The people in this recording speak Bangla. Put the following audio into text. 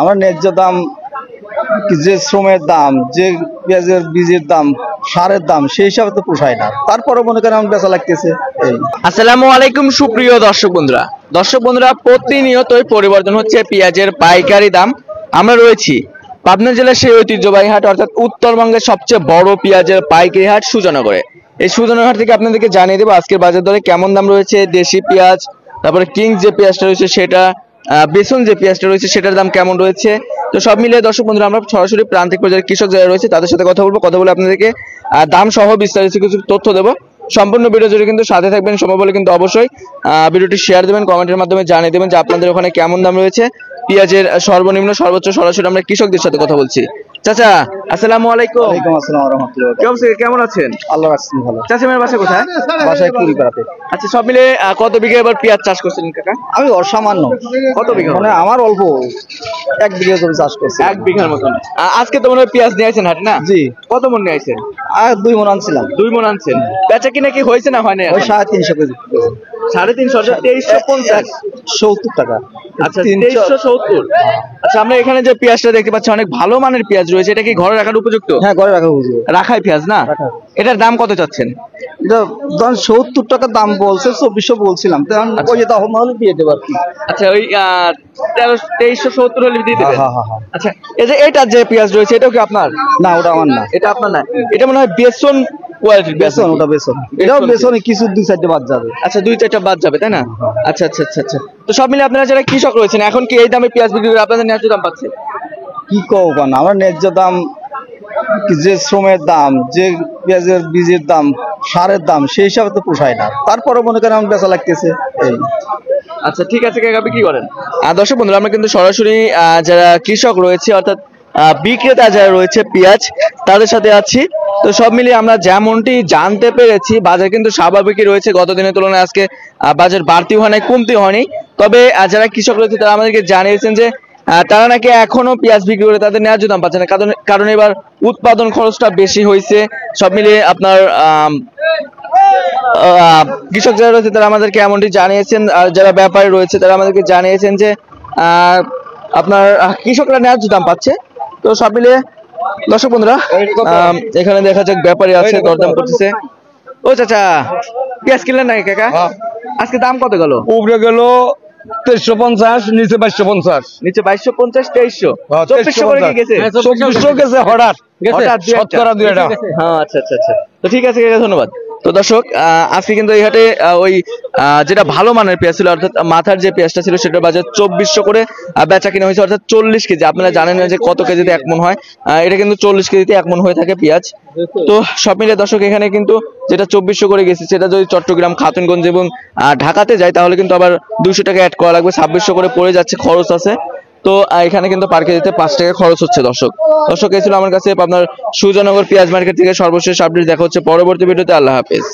আমার ন্যায্য দাম, যে শ্রমের দাম, যে পেঁয়াজের বীজের দাম, সারের দাম, সেই হিসাবে তো পোষায় না। তারপরে মনে করেন আমার বেচা লাগতেছে। আসসালামু আলাইকুম সুপ্রিয় দর্শক বন্ধুরা, প্রতিনিয়তই পরিবর্তন হচ্ছে পেঁয়াজের পাইকারি দাম। আমরা রয়েছি পাবনা জেলার সেই ঐতিহ্যবাহী হাট, অর্থাৎ উত্তরবঙ্গের সবচেয়ে বড় পেঁয়াজের পাইকারি হাট সুজনগরে। এই সুজনগর হাট থেকে আপনাদেরকে জানিয়ে দেবো আজকের বাজার দরে কেমন দাম রয়েছে। দেশি পেঁয়াজ, তারপরে কিংস যে পেঁয়াজটা রয়েছে সেটা, বেসন যে পেঁয়াজটা রয়েছে সেটার দাম কেমন রয়েছে। তো সব মিলিয়ে দর্শক বন্ধুরা আমরা সরাসরি প্রান্তিক পর্যায়ের কৃষক যারা রয়েছে তাদের সাথে কথা বলে আপনাদেরকে দাম সহ বিস্তারিত কিছু তথ্য দেবো। সম্পূর্ণ ভিডিও জুড়ে কিন্তু সাথে থাকবেন। সময় বলে কিন্তু অবশ্যই ভিডিওটি শেয়ার দেবেন, কমেন্টের মাধ্যমে জানিয়ে দেবেন যে আপনাদের ওখানে কেমন দাম রয়েছে পেঁয়াজের সর্বনিম্ন সর্বোচ্চ। সরাসরি আমরা কৃষকদের সাথে কথা বলছি। চাচা আসসালামু আলাইকুম। ওয়ালাইকুম আসসালাম ওয়া রাহমাতুল্লাহি। কেমন আছেন? আল্লাহ রাখছেন ভালো। চাচা মেয়ের বাসা কোথায়? বাসায় কুড়িপাড়াতে। আচ্ছা, সব মিলে কত বিঘা এবার পেঁয়াজ চাষ করছেন কাকা? আমি অসামান্য। কত বিঘা? মানে আমার অল্প 1 বিঘা জমি চাষ করছি। 1 বিঘার মতন। আজকে তো মনে হয় পেঁয়াজ নিয়ে আসেন হাটে না? জি। কত মন নিয়ে আসেন? আর 2 মণ আনছিলাম। 2 মন আনছেন। বেচা কিনা কি হয়েছে না হয় না? ওই 350 কেজি। 350, 2350, 70 টাকা। আচ্ছা 2370। আচ্ছা, আমরা এখানে যে পেঁয়াজটা দেখতে পাচ্ছি অনেক ভালো মানের পেঁয়াজ রয়েছে, এটা কি ঘরে রাখার উপযুক্ত? হ্যাঁ, ঘরে রাখা বুঝবো। রাখাই পেঁয়াজ না? এটার দাম কত চাচ্ছেন? ধরেন 70 টাকা দাম বলছে, 2400 বলছিলাম। তখন ওই যে তখন হলে দিয়ে দেব আর কি। আচ্ছা, ওই 2370 হলে দিয়ে দিবেন। হ্যাঁ হ্যাঁ হ্যাঁ। আচ্ছা, এই যে এটা যে পেঁয়াজ রয়েছে এটাও কি আপনার? না, ওটা আমার না। এটা আপনার না, এটা মনে হয় বেসন কোয়ালিটির বেসন। ওটা বেসন। এটাও বেসনে কিছু 2-4টা বাদ যাবে। আচ্ছা, 2-4টা বাদ যাবে তাই না? আচ্ছা আচ্ছা আচ্ছা আচ্ছা। তো সব মিলে আপনারা যারা কৃষক রয়েছেন এখন কি এই দামে পেঁয়াজ বিক্রি করে আপনাদের ন্যায্য দাম পাচ্ছে? কি কও কেন, আমার ন্যায্য দাম, যে শ্রমের দাম, যে পেঁয়াজের বীজের দাম, সারের দাম, সেই হিসাবে তো পোষায় না। তারপরে মনে করেন আমার বেচা লাগতেছে। এই আচ্ছা ঠিক আছে কাকা, বিক্রি করেন। দর্শক বন্ধুরা, আমরা কিন্তু সরাসরি যারা কৃষক রয়েছে অর্থাৎ বিক্রেতা যারা রয়েছে পেঁয়াজ তাদের সাথে আছি। তো সব মিলিয়ে আমরা যেমনটি জানতে পেরেছি বাজার কিন্তু স্বাভাবিকই রয়েছে। গত দিনের তুলনায় আজকে বাজার বাড়তি হয় নাই, কমতি হয়নি। তবে যারা কৃষক রয়েছে তারা আমাদেরকে জানিয়েছেন যে তারা নাকি এখনো পেঁয়াজ বিক্রি করে তাদের ন্যায্য দাম পাচ্ছে না, কারণ এবার উৎপাদন খরচটা বেশি হয়েছে। সব মিলিয়ে আপনার কৃষক যারা রয়েছে তারা আমাদেরকে এমনটি জানিয়েছেন। আর যারা ব্যাপারী রয়েছে তারা আমাদেরকে জানিয়েছেন যে আপনার কৃষকরা ন্যায্য দাম পাচ্ছে। তো সব মিলিয়ে দর্শক বন্ধুরা এখানে দেখা যাক ব্যাপারী আছে, দরদাম করতেছে। ও চাচা, পেঁয়াজ কিনলেন নাকি কাকা? আজকে দাম কত গেল? উপরে গেল 2350, নিচে 2250। নিচে 2250, 2300, 2400 করে গেছে। 2400 গেছে হঠাৎ শতকরা 2টা। হ্যাঁ আচ্ছা আচ্ছা আচ্ছা। তো ঠিক আছে কাকা, ধন্যবাদ। তো দর্শক আজকে কিন্তু এই হাটে ওই যেটা ভালো মানের পেঁয়াজ ছিল অর্থাৎ মাথার যে পেঁয়াজটা ছিল সেটার বাজার 2400 করে বেচা কিনা হয়েছে, অর্থাৎ 40 কেজি। আপনারা জানেন না যে কত কেজিতে 1 মণ হয়, এটা কিন্তু 40 কেজিতে 1 মণ হয়ে থাকে পেঁয়াজ। তো সব মিলে দর্শক এখানে কিন্তু যেটা 2400 করে গেছে সেটা যদি চট্টগ্রাম, খাতুনগঞ্জ এবং ঢাকাতে যায় তাহলে কিন্তু আবার 200 টাকা অ্যাড করা লাগবে, 2600 করে পড়ে যাচ্ছে, খরচ আছে। তো এখানে কিন্তু পার কেজিতে 5 টাকা খরচ হচ্ছে। দর্শক এই ছিল আমার কাছে আপনার সুজনগর পেঁয়াজ মার্কেট থেকে সর্বশেষ আপডেট। দেখা হচ্ছে পরবর্তী ভিডিওতে। আল্লাহ হাফেজ।